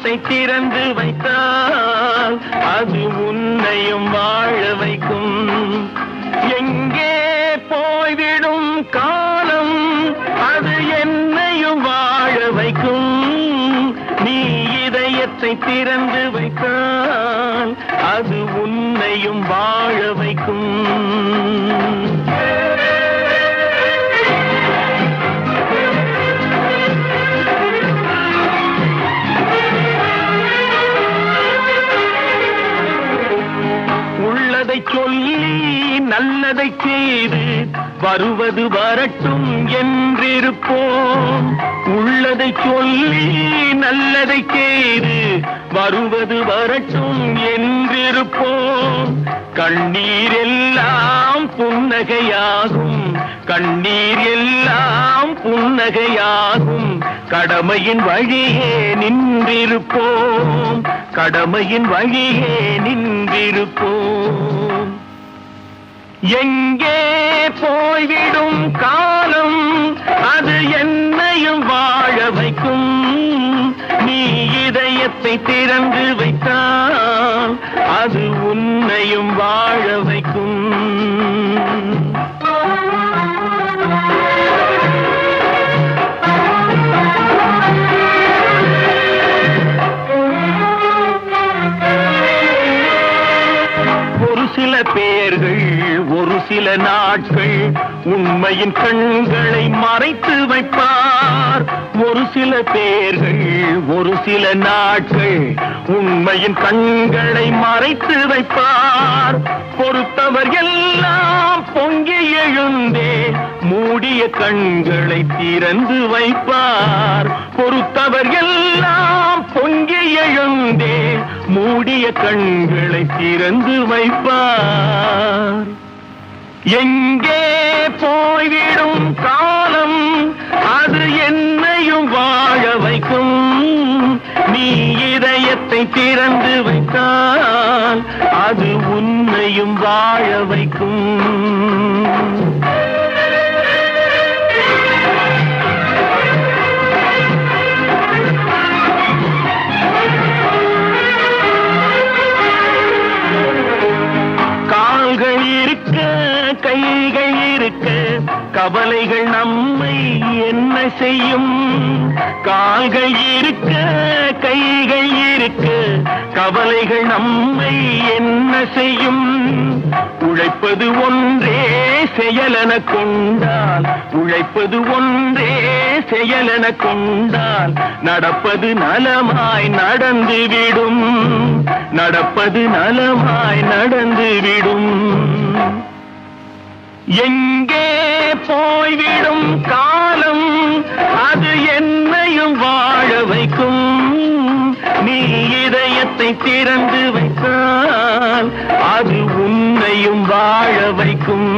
இதயத்தை திறந்து வைத்தால் அது உன்னையும் வாழ வைக்கும். எங்கே போய்விடும் காலம் அது என்னையும் வாழ வைக்கும். நீ இதயத்தை திறந்து வைத்தால் அது உன்னையும் வாழ வைக்கும். உள்ளதை சொல்லி நல்லதை செய்து வருவது வரட்டும் என்றிருப்போம். உள்ளதை சொல்லி நல்லதை செய்து வருவது வரட்டும் என்றிருப்போம். கண்ணீர் எல்லாம் புன்னகையாகும், கண்ணீர் எல்லாம் புன்னகையாகும். கடமையின் வழியே நின்றிருப்போம், கடமையின் வழியே நின்றிருப்போம். எங்கே போய்விடும் காலம் அது என்னையும் வாழ வைக்கும். நீ இதயத்தை திறந்து வைத்தால் அது உன்னையும் வாழ வைக்கும். ஒரு சில பேர்கள் ஒரு சில நாட்கள் உண்மையின் கண்களை மறைத்து வைப்பார். ஒரு சில பேர்கள் ஒரு சில நாட்கள் உண்மையின் கண்களை மறைத்து வைப்பார். பொறுத்தவர் எல்லாம் பொங்கி எழுந்தே மூடிய கண்களை திறந்து வைப்பார். பொறுத்தவர் எல்லாம் பொங்கி எழுந்தே மூடிய கண்களை திறந்து வைப்பார். எங்கே போய்விடும் காலம் அது என்னையும் வாழ வைக்கும். நீ இதயத்தை திறந்து வைத்தால் அது உன்னையும் வாழ வைக்கும். கால்கள் இருக்க கைகள் இருக்க கவலைகள் நம்மை என்ன செய்யும். கால்கள் இருக்க கைகள் இருக்க கவலைகள் நம்மை என்ன செய்யும். உழைப்பது ஒன்றே செயலென கொண்டால், உழைப்பது ஒன்றே செயலென கொண்டால் நடப்பது நலமாய் நடந்துவிடும், நடப்பது நலமாய் நடந்துவிடும். எங்கே போய்விடும் காலம் அது என்னையும் வாழ வைக்கும். நீ இதயத்தை திறந்து வைத்தால் அது உன்னையும் வாழ வைக்கும்.